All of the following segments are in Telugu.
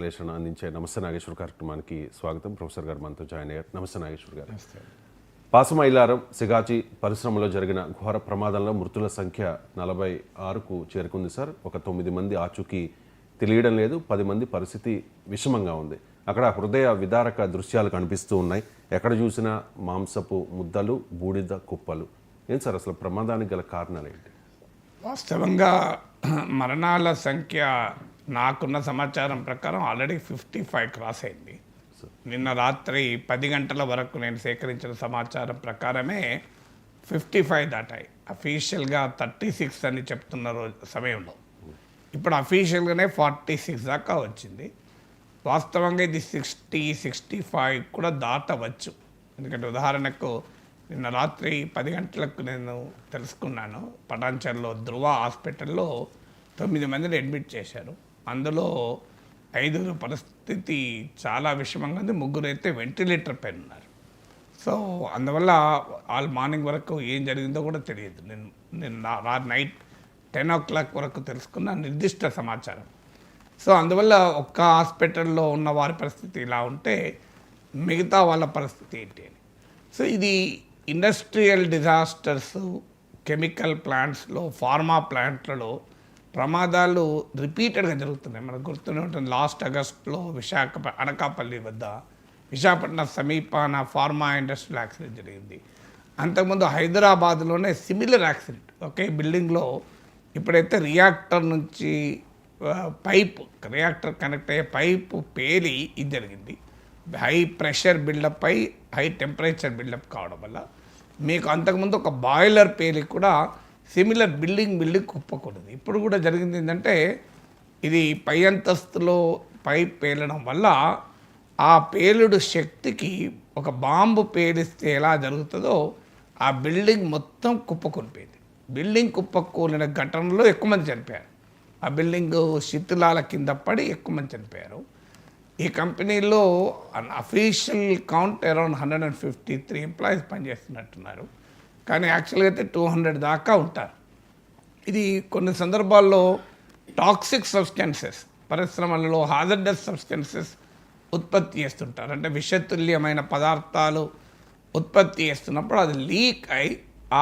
విశ్లేషణ అందించే నమస్తే నాగేశ్వర్ కార్యక్రమానికి స్వాగతం. ప్రొఫెసర్ గారు మనతో జాయిన్ అయ్యారు. నమస్తే నాగేశ్వర్ గారు. పాసమైలారం సిగాచి పరిశ్రమలో జరిగిన ఘోర ప్రమాదంలో మృతుల సంఖ్య 46కు చేరుకుంది సార్. ఒక 9 మంది ఆచూకీ తెలియడం లేదు, 10 మంది పరిస్థితి విషమంగా ఉంది. అక్కడ హృదయ విదారక దృశ్యాలు కనిపిస్తూ ఉన్నాయి. ఎక్కడ చూసినా మాంసపు ముద్దలు, బూడిద కుప్పలు. ఏం సార్ అసలు ప్రమాదానికి గల కారణాలు ఏంటి? వాస్తవంగా మరణాల సంఖ్య నాకున్న సమాచారం ప్రకారం ఆల్రెడీ 55 క్రాస్ అయింది. నిన్న రాత్రి 10 గంటల వరకు నేను సేకరించిన సమాచారం ప్రకారమే 55 దాటాయి. అఫీషియల్గా 36 అని చెప్తున్న సమయంలో ఇప్పుడు అఫీషియల్గానే 46 దాకా వచ్చింది. వాస్తవంగా ఇది 60-65 కూడా దాటవచ్చు. ఎందుకంటే ఉదాహరణకు నిన్న రాత్రి 10 గంటలకు నేను తెలుసుకున్నాను, పటాన్చర్లో ధృవ హాస్పిటల్లో 9 మందిని అడ్మిట్ చేశారు. అందులో 5 పరిస్థితి చాలా విషమంగా ఉంది, 3 అయితే వెంటిలేటర్ పైన ఉన్నారు. సో అందువల్ల ఆల్ మార్నింగ్ వరకు ఏం జరిగిందో కూడా తెలియదు. నేను నైట్ 10 o'clock వరకు తెలుసుకున్న నిర్దిష్ట సమాచారం. సో అందువల్ల ఒక్క హాస్పిటల్లో ఉన్న వారి పరిస్థితి ఇలా ఉంటే మిగతా వాళ్ళ పరిస్థితి ఏంటి అని. సో ఇది ఇండస్ట్రియల్ డిజాస్టర్స్, కెమికల్ ప్లాంట్స్లో, ఫార్మా ప్లాంట్లలో ప్రమాదాలు రిపీటెడ్గా జరుగుతున్నాయి. మనకు గుర్తూనే ఉంటుంది, లాస్ట్ ఆగస్ట్లో అనకాపల్లి వద్ద విశాఖపట్నం సమీపాన ఫార్మా ఇండస్ట్రియల్ యాక్సిడెంట్ జరిగింది. అంతకుముందు హైదరాబాద్లోనే సిమిలర్ యాక్సిడెంట్ ఒకే బిల్డింగ్లో ఇప్పుడైతే రియాక్టర్ నుంచి రియాక్టర్ కనెక్ట్ అయ్యే పైపు పేలి ఇది జరిగింది. హై ప్రెషర్ బిల్డప్ అయి హై టెంపరేచర్ బిల్డప్ కావడం వల్ల మీకు అంతకుముందు ఒక బాయిలర్ పేలి కూడా సిమిలర్ బిల్డింగ్ కుప్పకూడదు. ఇప్పుడు కూడా జరిగింది ఏంటంటే, ఇది పై అంతస్తులో పైప్ పేలడం వల్ల ఆ పేలుడు శక్తికి ఒక బాంబు పేలిస్తే ఎలా జరుగుతుందో ఆ బిల్డింగ్ మొత్తం కుప్పకూలిపోయింది. బిల్డింగ్ కుప్పకూలిన ఘటనలో ఎక్కువ మంది చనిపోయారు. ఆ బిల్డింగ్ శిథిలాల కింద పడి ఎక్కువ మంది చనిపోయారు. ఈ కంపెనీలో అఫీషియల్ కౌంట్ అరౌండ్ 153 ఎంప్లాయీస్ పనిచేస్తున్నట్టున్నారు. కానీ యాక్చువల్గా అయితే 200 దాకా ఉంటారు. ఇది కొన్ని సందర్భాల్లో టాక్సిక్ సబ్స్టెన్సెస్, పరిశ్రమలలో హాజర్డస్ సబ్స్టెన్సెస్ ఉత్పత్తి చేస్తుంటారు. అంటే విషతుల్యమైన పదార్థాలు ఉత్పత్తి చేస్తున్నప్పుడు అది లీక్ అయి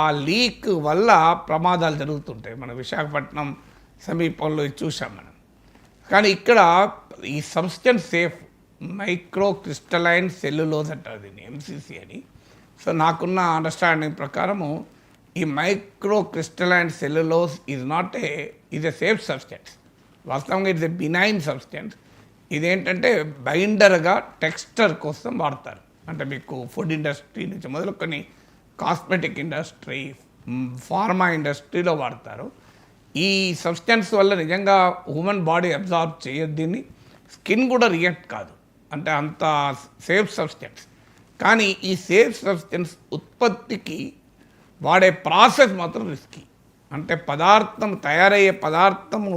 ఆ లీక్ వల్ల ప్రమాదాలు జరుగుతుంటాయి. మన విశాఖపట్నం సమీపంలో చూసాం మనం. కానీ ఇక్కడ ఈ substance safe micro crystalline cellulose అంటారు దీన్ని, MCC అని. సో నాకున్న అండర్స్టాండింగ్ ప్రకారము ఈ micro crystalline cellulose is a safe substance. వాస్తవంగా ఇట్స్ ఎ బినైన్ సబ్స్టెన్స్. ఇదేంటంటే బైండర్గా టెక్స్చర్ కోసం వాడతారు. అంటే మీకు ఫుడ్ ఇండస్ట్రీ నుంచి మొదలుకొని కాస్మెటిక్ ఇండస్ట్రీ, ఫార్మా ఇండస్ట్రీలో వాడతారు. ఈ సబ్స్టెన్స్ వల్ల నిజంగా హ్యూమన్ బాడీ అబ్జార్బ్ చేయదు, దీన్ని స్కిన్ కూడా రియాక్ట్ కాదు, అంటే అంత సేఫ్ సబ్స్టెన్స్. కానీ ఈ సేఫ్ సబ్స్టెన్స్ ఉత్పత్తికి వాడే ప్రాసెస్ మాత్రం రిస్కీ. అంటే తయారయ్యే పదార్థము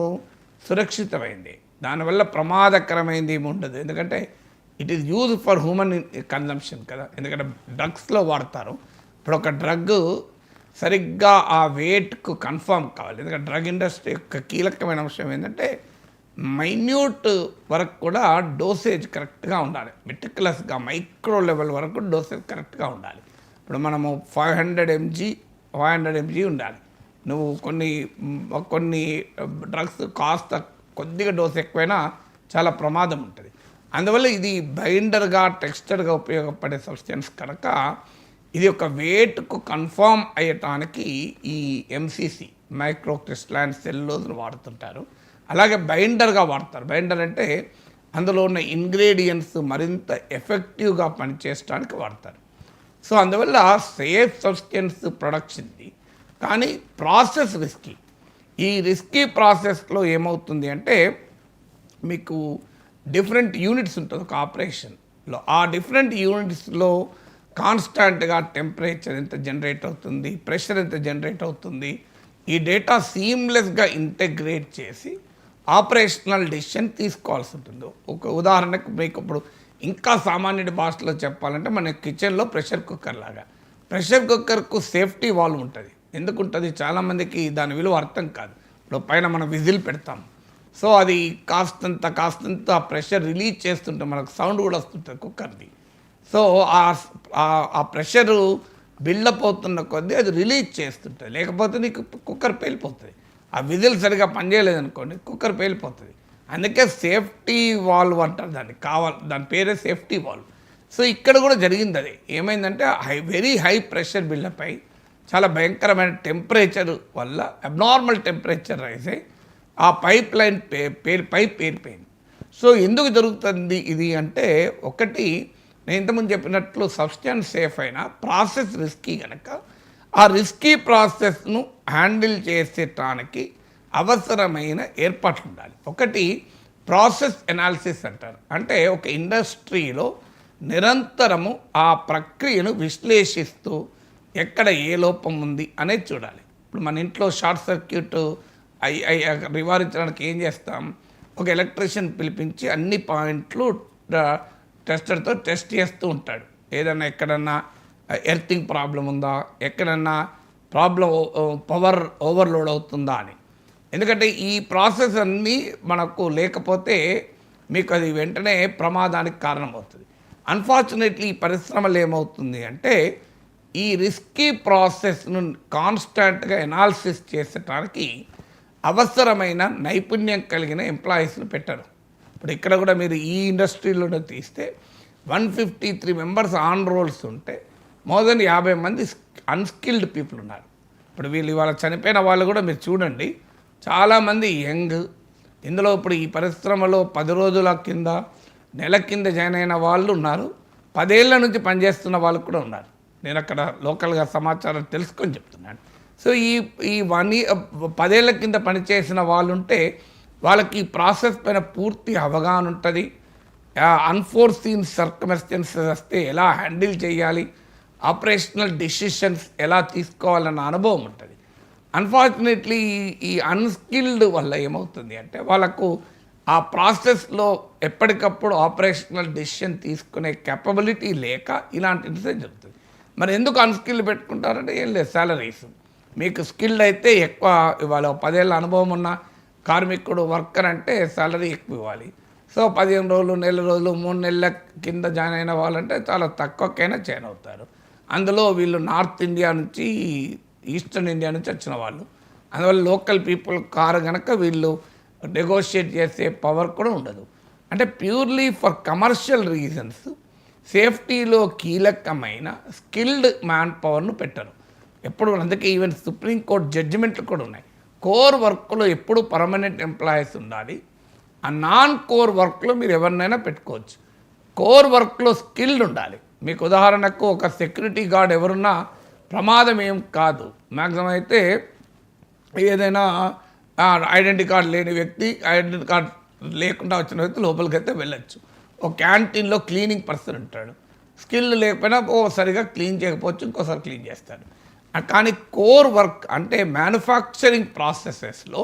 సురక్షితమైంది, దానివల్ల ప్రమాదకరమైంది ఏమి ఉండదు. ఎందుకంటే it is use for human consumption కదా. ఎందుకంటే డ్రగ్స్లో వాడతారు. ఇప్పుడు ఒక డ్రగ్ సరిగ్గా ఆ వెయిట్కు కన్ఫర్మ్ కావాలి. ఎందుకంటే డ్రగ్ ఇండస్ట్రీ యొక్క కీలకమైన అంశం ఏంటంటే మైన్యూట్ వరకు కూడా డోసేజ్ కరెక్ట్గా ఉండాలి. మెటిక్యులస్గా మైక్రో లెవెల్ వరకు డోసేజ్ కరెక్ట్గా ఉండాలి. ఇప్పుడు మనము 500 mg ఉండాలి. నువ్వు కొన్ని డ్రగ్స్ కాస్త కొద్దిగా డోస్ ఎక్కువైనా చాలా ప్రమాదం ఉంటుంది. అందువల్ల ఇది బైండర్గా టెక్స్చర్గా ఉపయోగపడే సబ్స్టెన్స్ కనుక ఇది ఒక వెయిట్కు కన్ఫర్మ్ అయ్యటానికి ఈ MCC మైక్రో క్రిస్టలైన్ సెల్యులోజ్ను వాడుతుంటారు. అలాగే బైండర్గా వాడతారు. బైండర్ అంటే అందులో ఉన్న ఇంగ్రీడియంట్స్ మరింత ఎఫెక్టివ్గా పనిచేయడానికి వాడతారు. సో అందువల్ల సేఫ్ సబ్స్టెన్స్ ప్రొడక్షన్ది, కానీ ప్రాసెస్ రిస్కీ. ఈ రిస్కీ ప్రాసెస్లో ఏమవుతుంది అంటే మీకు డిఫరెంట్ యూనిట్స్ ఉంటుంది ఒక ఆపరేషన్లో. ఆ డిఫరెంట్ యూనిట్స్లో కాన్స్టాంట్గా టెంపరేచర్ ఎంత జనరేట్ అవుతుంది, ప్రెషర్ ఎంత జనరేట్ అవుతుంది, ఈ డేటా సీమ్లెస్గా ఇంటెగ్రేట్ చేసి ఆపరేషనల్ డెసిషన్ తీసుకోవాల్సి ఉంటుంది. ఒక ఉదాహరణకు మీకు ఇప్పుడు ఇంకా సామాన్యుడి భాషలో చెప్పాలంటే మన కిచెన్లో ప్రెషర్ కుక్కర్ లాగా. ప్రెషర్ కుక్కర్కు సేఫ్టీ వాల్వ్ ఉంటుంది. ఎందుకు ఉంటుంది? చాలామందికి దాని విలువ అర్థం కాదు. ఇప్పుడు పైన మనం విజిల్ పెడతాం, సో అది కాస్తంత ప్రెషర్ రిలీజ్ చేస్తుంటే మనకు సౌండ్ కూడా వస్తుంటుంది కుక్కర్ది. సో ఆ ప్రెషరు బిల్డప్ అవుతున్న కొద్దీ అది రిలీజ్ చేస్తుంటుంది, లేకపోతే నీకు కుక్కర్ పేలిపోతుంది. ఆ విజిల్ సరిగా పనిచేయలేదనుకోండి కుక్కర్ పేలిపోతుంది. అందుకే సేఫ్టీ వాల్వ్ అంటారు దాని పేరే సేఫ్టీ వాల్వ్. సో ఇక్కడ కూడా జరిగింది అది. ఏమైందంటే వెరీ హై ప్రెషర్ బిల్డప్ అయి చాలా భయంకరమైన టెంపరేచర్ వల్ల అబ్నార్మల్ టెంపరేచర్ రైజ్ అయ్యి ఆ పైప్ లైన్ పైప్ పేరిపోయింది. సో ఎందుకు జరుగుతుంది ఇది అంటే, ఒకటి నేను ఇంతకుముందు చెప్పినట్లు సబ్స్టెన్స్ సేఫ్ అయినా ప్రాసెస్ రిస్కీ కనుక ఆ రిస్కీ ప్రాసెస్ను హ్యాండిల్ చేసేటానికి అవసరమైన ఏర్పాట్లు ఉండాలి. ఒకటి ప్రాసెస్ ఎనాలిసిస్ అంటారు. అంటే ఒక ఇండస్ట్రీలో నిరంతరము ఆ ప్రక్రియను విశ్లేషిస్తూ ఎక్కడ ఏ లోపం ఉంది అనేది చూడాలి. ఇప్పుడు మన ఇంట్లో షార్ట్ సర్క్యూట్ నివారించడానికి ఏం చేస్తాం, ఒక ఎలక్ట్రీషియన్ పిలిపించి అన్ని పాయింట్లు టెస్టర్తో టెస్ట్ చేస్తూ ఉంటాడు. ఏదన్నా ఎక్కడన్నా ఎర్తింగ్ ప్రాబ్లం ఉందా, ఎక్కడన్నా పవర్ ఓవర్లోడ్ అవుతుందా అని. ఎందుకంటే ఈ ప్రాసెస్ అన్నీ మనకు లేకపోతే మీకు అది వెంటనే ప్రమాదానికి కారణమవుతుంది. అన్ఫార్చునేట్లీ ఈ పరిశ్రమలు ఏమవుతుంది అంటే, ఈ రిస్కీ ప్రాసెస్ను కాన్స్టాంట్గా ఎనాలిసిస్ చేసడానికి అవసరమైన నైపుణ్యం కలిగిన ఎంప్లాయీస్ను పెట్టరు. ఇప్పుడు ఇక్కడ కూడా మీరు ఈ ఇండస్ట్రీలో తీస్తే 153 మెంబర్స్ ఆన్ రోల్స్ ఉంటే మోర్ దెన్ 50 మంది అన్స్కిల్డ్ పీపుల్ ఉన్నారు. ఇప్పుడు వీళ్ళు ఇవాళ చనిపోయిన వాళ్ళు కూడా మీరు చూడండి, చాలామంది యంగ్. ఇందులో ఇప్పుడు ఈ పరిశ్రమలో 10 రోజుల కింద నెల కింద జాయిన్ అయిన వాళ్ళు ఉన్నారు, 10 ఏళ్ల నుంచి పనిచేస్తున్న వాళ్ళు కూడా ఉన్నారు. నేను అక్కడ లోకల్గా సమాచారం తెలుసుకొని చెప్తున్నాను. సో ఈ 10 ఏళ్ల కింద పనిచేసిన వాళ్ళు ఉంటే వాళ్ళకి ఈ ప్రాసెస్ పైన పూర్తి అవగాహన ఉంటుంది. అన్ఫోర్సీన్ సర్కమ్స్టెన్సెస్ వస్తే ఎలా హ్యాండిల్ చేయాలి, ఆపరేషనల్ డెసిషన్స్ ఎలా తీసుకోవాలన్న అనుభవం ఉంటుంది. అన్ఫార్చునేట్లీ ఈ అన్స్కిల్డ్ వల్ల ఏమవుతుంది అంటే, వాళ్ళకు ఆ ప్రాసెస్లో ఎప్పటికప్పుడు ఆపరేషనల్ డెసిషన్ తీసుకునే కెపబిలిటీ లేక ఇలాంటి ఇన్సిడెంట్ జరుగుతుంది. మరి ఎందుకు అన్స్కిల్డ్ పెట్టుకుంటారంటే ఏం లేదు, శాలరీస్. మీకు స్కిల్డ్ అయితే ఎక్కువ ఇవ్వాలి. 10 ఏళ్ళ అనుభవం ఉన్న కార్మికుడు వర్కర్ అంటే శాలరీ ఎక్కువ ఇవ్వాలి. సో 15 రోజులు, నెల రోజులు, 3 నెలల కింద జాయిన్ అయిన వాళ్ళంటే చాలా తక్కువకైనా జాయిన్ అవుతారు. అందులో వీళ్ళు నార్త్ ఇండియా నుంచి, ఈస్టర్న్ ఇండియా నుంచి వచ్చిన వాళ్ళు. అందువల్ల లోకల్ పీపుల్ కారు కనుక వీళ్ళు నెగోషియేట్ చేసే పవర్ కూడా ఉండదు. అంటే ప్యూర్లీ ఫర్ కమర్షియల్ రీజన్స్ సేఫ్టీలో కీలకమైన స్కిల్డ్ మ్యాన్ పవర్ను పెట్టరు ఎప్పుడు. అందుకే ఈవెన్ సుప్రీంకోర్టు జడ్జిమెంట్లు కూడా ఉన్నాయి. కోర్ వర్క్లో ఎప్పుడు పర్మనెంట్ ఎంప్లాయీస్ ఉండాలి, ఆ నాన్ కోర్ వర్క్లో మీరు ఎవరినైనా పెట్టుకోవచ్చు. కోర్ వర్క్లో స్కిల్డ్ ఉండాలి. మీకు ఉదాహరణకు ఒక సెక్యూరిటీ గార్డ్ ఎవరున్నా ప్రమాదం ఏం కాదు. మ్యాక్సిమం అయితే ఏదైనా ఐడెంటిటీ కార్డు లేని వ్యక్తి, ఐడెంటిటీ కార్డు లేకుండా వచ్చిన వ్యక్తి లోపలికి అయితే వెళ్ళచ్చు. ఒక క్యాంటీన్లో క్లీనింగ్ పర్సన్ ఉంటాడు, స్కిల్ లేకపోయినా సరిగా క్లీన్ చేయకపోవచ్చు, ఇంకోసారి క్లీన్ చేస్తాడు. కానీ కోర్ వర్క్ అంటే మ్యానుఫ్యాక్చరింగ్ ప్రాసెసెస్లో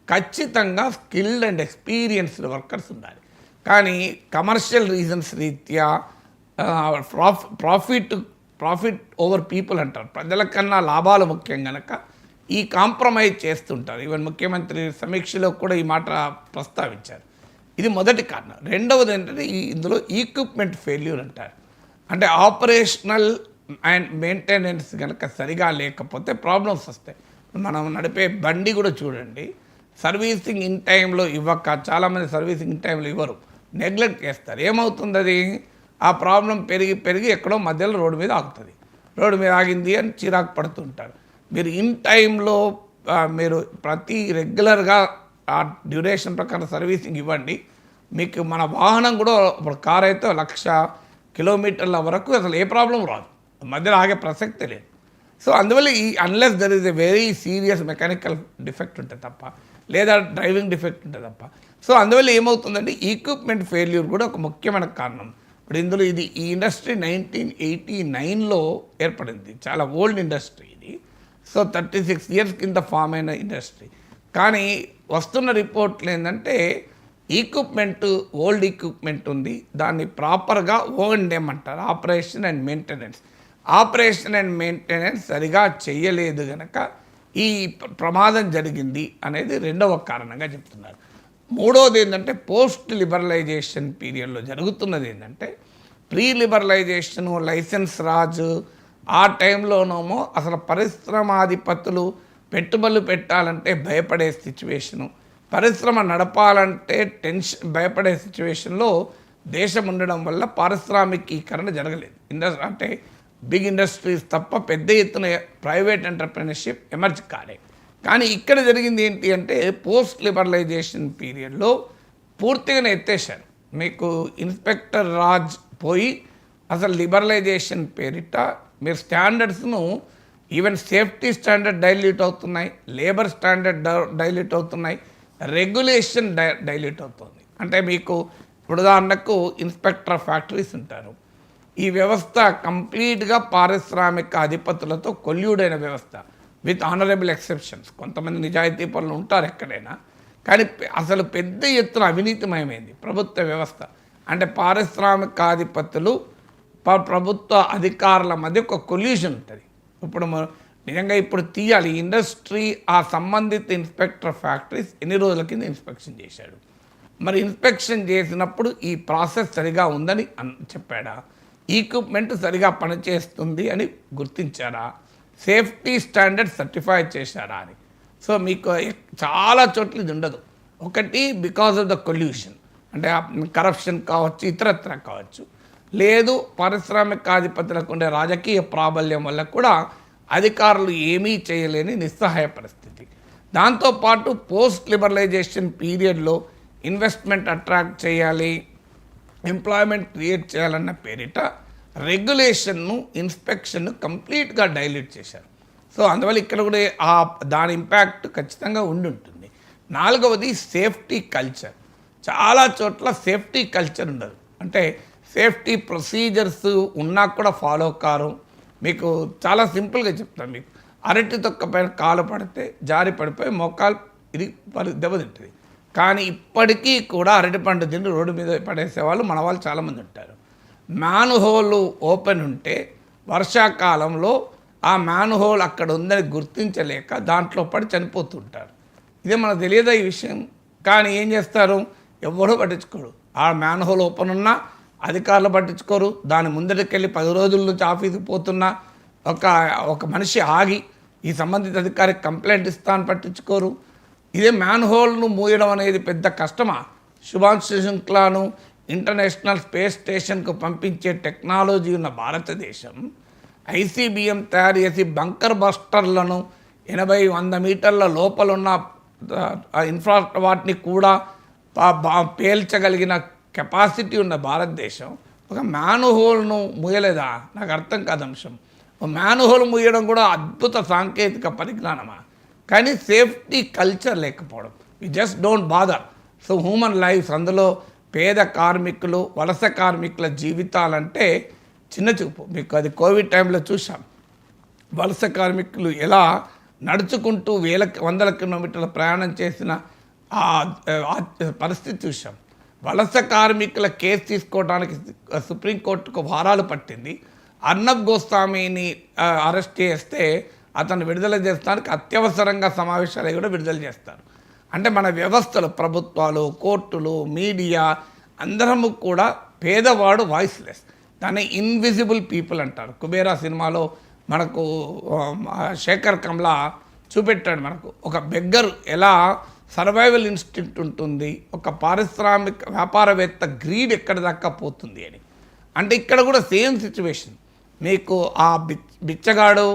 ఖచ్చితంగా స్కిల్డ్ అండ్ ఎక్స్పీరియన్స్డ్ వర్కర్స్ ఉండాలి. కానీ కమర్షియల్ రీజన్స్ రీత్యా ప్రాఫిట్ ఓవర్ పీపుల్ అంటారు, ప్రజల కన్నా లాభాలు ముఖ్యం కనుక ఈ కాంప్రమైజ్ చేస్తుంటారు. ఈవెన్ ముఖ్యమంత్రి సమీక్షలో కూడా ఈ మాట ప్రస్తావించారు. ఇది మొదటి కారణం. రెండవది ఏంటంటే ఇందులో ఈక్విప్మెంట్ ఫెయిల్యూర్ అంటారు. అంటే ఆపరేషనల్ అండ్ మెయింటెనెన్స్ కనుక సరిగా లేకపోతే ప్రాబ్లమ్స్ వస్తాయి. మనం నడిపే బండి కూడా చూడండి, సర్వీసింగ్ ఇన్ టైంలో ఇవ్వక, చాలామంది సర్వీసింగ్ ఇన్ టైంలో ఇవ్వరు, నెగ్లెక్ట్ చేస్తారు. ఏమవుతుంది, అది ఆ ప్రాబ్లం పెరిగి ఎక్కడో మధ్యలో రోడ్డు మీద ఆగుతుంది. రోడ్డు మీద ఆగింది అని చిరాకు పడుతుంటారు. మీరు ఇన్ టైంలో మీరు ప్రతి రెగ్యులర్గా ఆ డ్యూరేషన్ ప్రకారం సర్వీసింగ్ ఇవ్వండి. మీకు మన వాహనం కూడా, ఇప్పుడు కార్ అయితే 1,00,000 కిలోమీటర్ల వరకు అసలు ఏ ప్రాబ్లం రాదు, మధ్యలో ఆగే ప్రసక్తే లేదు. సో అందువల్ల unless there is a very serious mechanical defect ఉంటుంది తప్ప, లేదా డ్రైవింగ్ డిఫెక్ట్ ఉంటుంది తప్ప. సో అందువల్ల ఏమవుతుందంటే ఈక్విప్మెంట్ ఫెయిల్యూర్ కూడా ఒక ముఖ్యమైన కారణం. ఇప్పుడు ఇందులో ఈ ఇండస్ట్రీ 1989లో ఏర్పడింది, చాలా ఓల్డ్ ఇండస్ట్రీ ఇది. సో 36 years కింద ఫామ్ అయిన ఇండస్ట్రీ. కానీ వస్తున్న రిపోర్ట్లు ఏంటంటే ఈక్విప్మెంట్, ఓల్డ్ ఈక్విప్మెంట్ ఉంది, దాన్ని ప్రాపర్గా O&M అంటారు, operation and maintenance. Operation and maintenance సరిగా చేయలేదు కనుక ఈ ప్రమాదం జరిగింది అనేది రెండవ కారణంగా చెప్తున్నారు. మూడోది ఏంటంటే పోస్ట్ లిబరలైజేషన్ పీరియడ్లో జరుగుతున్నది ఏంటంటే ప్రీ లిబరలైజేషను, లైసెన్స్ రాజు ఆ టైంలోనేమో అసలు పరిశ్రమాధిపతులు పెట్టుబడులు పెట్టాలంటే భయపడే సిచ్యువేషను, పరిశ్రమ నడపాలంటే భయపడే సిచ్యువేషన్లో దేశం ఉండడం వల్ల పారిశ్రామికీకరణ జరగలేదు. అంటే బిగ్ ఇండస్ట్రీస్ తప్ప పెద్ద ఎత్తున ప్రైవేట్ ఎంటర్ప్రెన్యూర్షిప్ ఎమర్జ్ కాలేదు. కానీ ఇక్కడ జరిగింది ఏంటి అంటే పోస్ట్ లిబరలైజేషన్ పీరియడ్లో పూర్తిగానే ఎత్తేసారు. మీకు ఇన్స్పెక్టర్ రాజ్ పోయి అసలు లిబరలైజేషన్ పేరిట మీరు స్టాండర్డ్స్ను ఈవెన్ సేఫ్టీ స్టాండర్డ్ డైల్యూట్ అవుతున్నాయి, లేబర్ స్టాండర్డ్ డైల్యూట్ అవుతున్నాయి, రెగ్యులేషన్ డైల్యూట్ అవుతుంది. అంటే మీకు ఇప్పుడు ఉదాహరణకు ఇన్స్పెక్టర్ ఆఫ్ ఫ్యాక్టరీస్ ఉంటారు. ఈ వ్యవస్థ కంప్లీట్గా పారిశ్రామిక అధిపతులతో కొల్యూడైన వ్యవస్థ విత్ ఆనరబుల్ ఎక్సెప్షన్స్. కొంతమంది నిజాయితీ పనులు ఉంటారు ఎక్కడైనా, కానీ అసలు పెద్ద ఎత్తున అవినీతిమయమైంది ప్రభుత్వ వ్యవస్థ. అంటే పారిశ్రామికాధిపతులు ప్రభుత్వ అధికారుల మధ్య ఒక కొల్యూషన్ ఉంటుంది. ఇప్పుడు నిజంగా ఇప్పుడు తీయాలి ఇండస్ట్రీ ఆ సంబంధిత ఇన్స్పెక్టర్ ఫ్యాక్టరీస్ ఎన్ని రోజుల కింద ఇన్స్పెక్షన్ చేశాడు, మరి ఇన్స్పెక్షన్ చేసినప్పుడు ఈ ప్రాసెస్ సరిగా ఉందని చెప్పాడా, ఈక్విప్మెంట్ సరిగా పనిచేస్తుంది అని గుర్తించారా, సేఫ్టీ స్టాండర్డ్ సర్టిఫై చేశారా అని. సో మీకు చాలా చోట్ల ఇది ఉండదు. ఒకటి బికాజ్ ఆఫ్ ద కొల్యూషన్, అంటే కరప్షన్ కావచ్చు, ఇతరత్ర కావచ్చు, లేదు పారిశ్రామికాధిపతులకు ఉండే రాజకీయ ప్రాబల్యం వల్ల కూడా అధికారులు ఏమీ చేయలేని నిస్సహాయ పరిస్థితి. దాంతోపాటు పోస్ట్ లిబరలైజేషన్ పీరియడ్లో ఇన్వెస్ట్మెంట్ అట్రాక్ట్ చేయాలి, ఎంప్లాయ్మెంట్ క్రియేట్ చేయాలన్న పేరిట రెగ్యులేషన్ను, ఇన్స్పెక్షన్ను కంప్లీట్గా డైల్యూట్ చేశారు. సో అందువల్ల ఇక్కడ కూడా దాని ఇంపాక్ట్ ఖచ్చితంగా ఉంటుంది. నాలుగవది సేఫ్టీ కల్చర్. చాలా చోట్ల సేఫ్టీ కల్చర్ ఉండదు. అంటే సేఫ్టీ ప్రొసీజర్స్ ఉన్నా కూడా ఫాలో కారు. మీకు చాలా సింపుల్గా చెప్తాను. మీకు అరటి తొక్క పైన కాలు పడితే జారి పడిపోయి మోకాలు ఇది దెబ్బతింటుంది. కానీ ఇప్పటికీ కూడా అరటి పండు తిండి రోడ్డు మీద పడేసే వాళ్ళు మన వాళ్ళు చాలామంది ఉంటారు. మ్యాన్ హోల్ ఓపెన్ ఉంటే వర్షాకాలంలో ఆ మ్యాన్ హోల్ అక్కడ ఉందని గుర్తించలేక దాంట్లో పడి చనిపోతుంటారు. ఇదే మనకు తెలియదా ఈ విషయం? కానీ ఏం చేస్తారు, ఎవరూ పట్టించుకోరు. ఆ మ్యాన్ హోల్ ఓపెన్ ఉన్నా అధికారులు పట్టించుకోరు. దాని ముందరికెళ్ళి 10 రోజుల నుంచి ఆఫీస్కి పోతున్నా ఒక మనిషి ఆగి ఈ సంబంధిత అధికారికి కంప్లైంట్ ఇస్తాను పట్టించుకోరు. ఇదే మ్యాన్ హోల్ను మూయడం అనేది పెద్ద కష్టమా? శుభాంశు శుక్లాను ఇంటర్నేషనల్ స్పేస్ స్టేషన్కు పంపించే టెక్నాలజీ ఉన్న భారతదేశం ఐసీబీఎం తయారు చేసి బంకర్ బస్టర్లను 80-100 మీటర్ల లోపల ఉన్న వాటిని కూడా పేల్చగలిగిన కెపాసిటీ ఉన్న భారతదేశం ఒక మ్యాన్ హోల్ను మూయలేదా? నాకు అర్థం కాదు అంశం. మ్యాన్ హోల్ మూయడం కూడా అద్భుత సాంకేతిక పరిజ్ఞానమా? కానీ సేఫ్టీ కల్చర్ లేకపోవడం. We just don't bother. So human lifes, అందులో పేద కార్మికులు, వలస కార్మికుల జీవితాలంటే చిన్న చూపు. మీకు అది కోవిడ్ టైంలో చూసాం. వలస కార్మికులు ఎలా నడుచుకుంటూ 100 కిలోమీటర్ల ప్రయాణం చేసిన పరిస్థితి చూసాం. వలస కార్మికుల కేసు తీసుకోవడానికి సుప్రీంకోర్టుకు వారాలు పట్టింది. అర్నబ్ గోస్వామిని అరెస్ట్ చేస్తే అతను విడుదల చేస్తానికి అత్యవసరంగా సమావేశాలు కూడా విడుదల చేస్తారు. అంటే మన వ్యవస్థలు, ప్రభుత్వాలు, కోర్టులు, మీడియా అందరము కూడా పేదవాడు వాయిస్లెస్. దాన్ని ఇన్విజిబుల్ పీపుల్ అంటారు. కుబేరా సినిమాలో మనకు శేఖర్ కమ్లా చూపెట్టాడు మనకు. ఒక బెగ్గర్ ఎలా సర్వైవల్ ఇన్స్టింక్ట్ ఉంటుంది, ఒక పారిశ్రామిక వ్యాపారవేత్త గ్రీడ్ ఎక్కడి దాకా పోతుంది అని. అంటే ఇక్కడ కూడా సేమ్ సిచ్యువేషన్. మీకు ఆ బిచ్చగాడు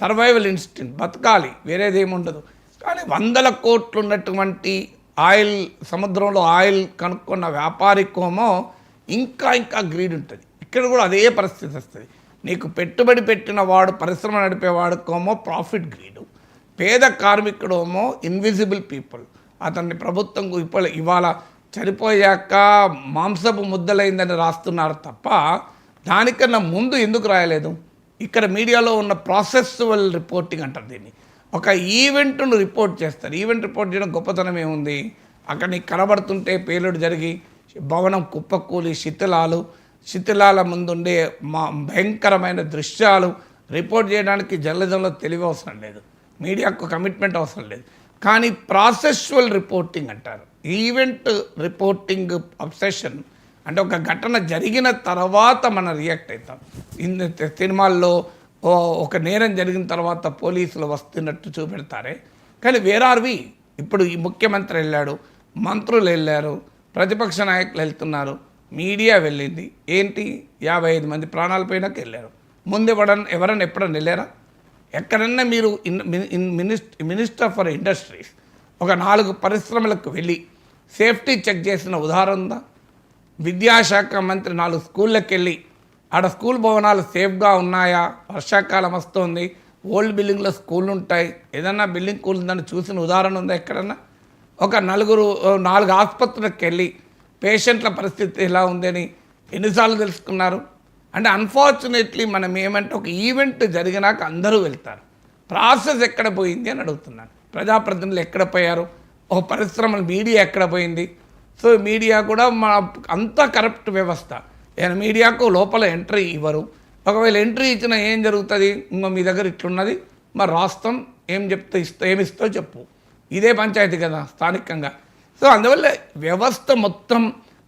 సర్వైవల్ ఇన్స్టింక్ట్, బతకాలి, వేరేది ఏముండదు. కానీ 100 కోట్లు ఉన్నటువంటి ఆయిల్, సముద్రంలో ఆయిల్ కనుక్కున్న వ్యాపారికోమో ఇంకా గ్రీడ్ ఉంటుంది. ఇక్కడ కూడా అదే పరిస్థితి వస్తుంది. నీకు పెట్టుబడి పెట్టిన వాడు, పరిశ్రమ నడిపేవాడుకోమో ప్రాఫిట్ గ్రీడు, పేద కార్మికుడేమో ఇన్విజిబుల్ పీపుల్. అతన్ని ప్రభుత్వం ఇవాళ చనిపోయాక మాంసపు ముద్దలైందని రాస్తున్నారు తప్ప దానికన్నా ముందు ఎందుకు రాయలేదు? ఇక్కడ మీడియాలో ఉన్న ప్రాసెస్సువల్ రిపోర్టింగ్ అంటారు దీన్ని. ఒక ఈవెంట్ను రిపోర్ట్ చేస్తారు. ఈవెంట్ రిపోర్ట్ చేయడం గొప్పతనం ఏముంది? అక్కడ నీకు కనబడుతుంటే పేలుడు జరిగి భవనం కుప్పకూలి శిథిలాల ముందుండే భయంకరమైన దృశ్యాలు రిపోర్ట్ చేయడానికి జర్నలిజంలో తెలివి అవసరం లేదు, మీడియాకు కమిట్మెంట్ అవసరం లేదు. కానీ ప్రాసెస్చువల్ రిపోర్టింగ్ అంటారు. ఈవెంట్ రిపోర్టింగ్ అబ్సెషన్ అంటే ఒక ఘటన జరిగిన తర్వాత మనం రియాక్ట్ అవుతాం. సినిమాల్లో ఒక నేరం జరిగిన తర్వాత పోలీసులు వస్తున్నట్టు చూపెడతారే, కానీ వేరార్వి ఇప్పుడు ఈ ముఖ్యమంత్రి వెళ్ళాడు, మంత్రులు వెళ్ళారు, ప్రతిపక్ష నాయకులు వెళ్తున్నారు, మీడియా వెళ్ళింది. ఏంటి 55 మంది ప్రాణాల పైనకి వెళ్ళారు. ముందు ఎవరన్నా ఎప్పుడన్నా వెళ్ళారా? ఎక్కడన్నా మీరు మినిస్టర్ ఫర్ ఇండస్ట్రీస్ ఒక 4 పరిశ్రమలకు వెళ్ళి సేఫ్టీ చెక్ చేసిన ఉదాహరణ ఉందా? విద్యాశాఖ మంత్రి 4 స్కూళ్ళకి వెళ్ళి ఆడ స్కూల్ భవనాలు సేఫ్గా ఉన్నాయా, వర్షాకాలం వస్తుంది, ఓల్డ్ బిల్డింగ్లో స్కూళ్ళు ఉంటాయి, ఏదన్నా బిల్డింగ్ కూల్ ఉందని చూసిన ఉదాహరణ ఉందా ఎక్కడన్నా? ఒక 4 ఆసుపత్రులకు వెళ్ళి పేషెంట్ల పరిస్థితి ఎలా ఉందని ఎన్నిసార్లు తెలుసుకున్నారు? అంటే అన్ఫార్చునేట్లీ మనం ఏమంటే ఒక ఈవెంట్ జరిగినాక అందరూ వెళ్తారు, ప్రాసెస్ ఎక్కడ పోయింది అని అడుగుతున్నాను. ప్రజాప్రతినిధులు ఎక్కడ పోయారు? ఒక పరిశ్రమల మీడియా ఎక్కడ పోయింది? సో మీడియా కూడా మన అంత కరప్ట్ వ్యవస్థ. మీడియాకు లోపల ఎంట్రీ ఇవ్వరు. ఒకవేళ ఎంట్రీ ఇచ్చినా ఏం జరుగుతుంది? ఇంకో మీ దగ్గర ఇట్లున్నది, మరి రాష్ట్రం ఏమిస్తో చెప్పు. ఇదే పంచాయతీ కదా స్థానికంగా. సో అందువల్ల వ్యవస్థ మొత్తం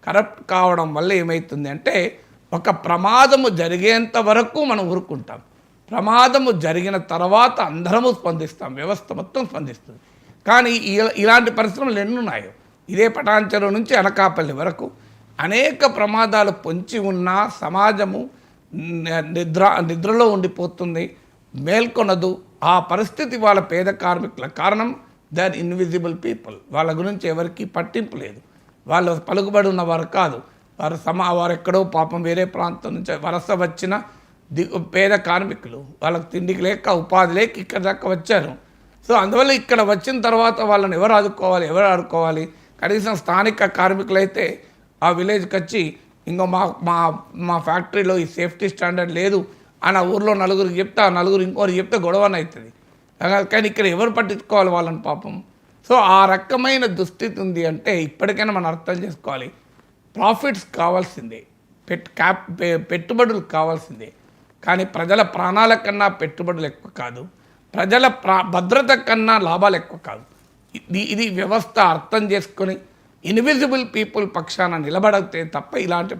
కరప్ట్ కావడం వల్ల ఏమవుతుంది అంటే ఒక ప్రమాదము జరిగేంత వరకు మనం ఊరుకుంటాం, ప్రమాదము జరిగిన తర్వాత అందరము స్పందిస్తాం, వ్యవస్థ మొత్తం స్పందిస్తుంది. కానీ ఇలాంటి పరిశ్రమలు ఎన్నున్నాయో, ఇదే పటాన్చెరు నుంచి అనకాపల్లి వరకు అనేక ప్రమాదాలు పొంచి ఉన్న సమాజము నిద్రలో ఉండిపోతుంది, మేల్కొనదు. ఆ పరిస్థితి వాళ్ళ పేద కార్మికుల కారణం దే ఆర్ ఇన్విజిబుల్ పీపుల్. వాళ్ళ గురించి ఎవరికి పట్టింపు లేదు, వాళ్ళు పలుకుబడి ఉన్నవారు కాదు, వారు ఎక్కడో పాపం వేరే ప్రాంతం నుంచి వలస వచ్చిన పేద కార్మికులు, వాళ్ళకి తిండికి లేక ఉపాధి లేక ఇక్కడ దాకా వచ్చారు. సో అందువల్ల ఇక్కడ వచ్చిన తర్వాత వాళ్ళని ఎవరు ఆదుకోవాలి? కనీసం స్థానిక కార్మికులైతే ఆ విలేజ్కి వచ్చి ఇంకో మా ఫ్యాక్టరీలో ఈ సేఫ్టీ స్టాండర్డ్ లేదు అని ఆ ఊర్లో నలుగురికి చెప్తే, ఆ నలుగురు ఇంకోరికి చెప్తే గొడవన అవుతుంది. కానీ ఇక్కడ ఎవరు పట్టించుకోవాలి వాళ్ళని పాపం? సో ఆ రకమైన దుస్థితి ఉంది. అంటే ఇప్పటికైనా మనం అర్థం చేసుకోవాలి, ప్రాఫిట్స్ కావాల్సిందే, పెట్టుబడులు కావాల్సిందే, కానీ ప్రజల ప్రాణాల కన్నా పెట్టుబడులు ఎక్కువ కాదు, ప్రజల భద్రత కన్నా లాభాలు ఎక్కువ కాదు. ఇది వ్యవస్థ అర్థం చేసుకొని ఇన్విజిబుల్ పీపుల్ పక్షాన నిలబడితే తప్ప ఇలాంటి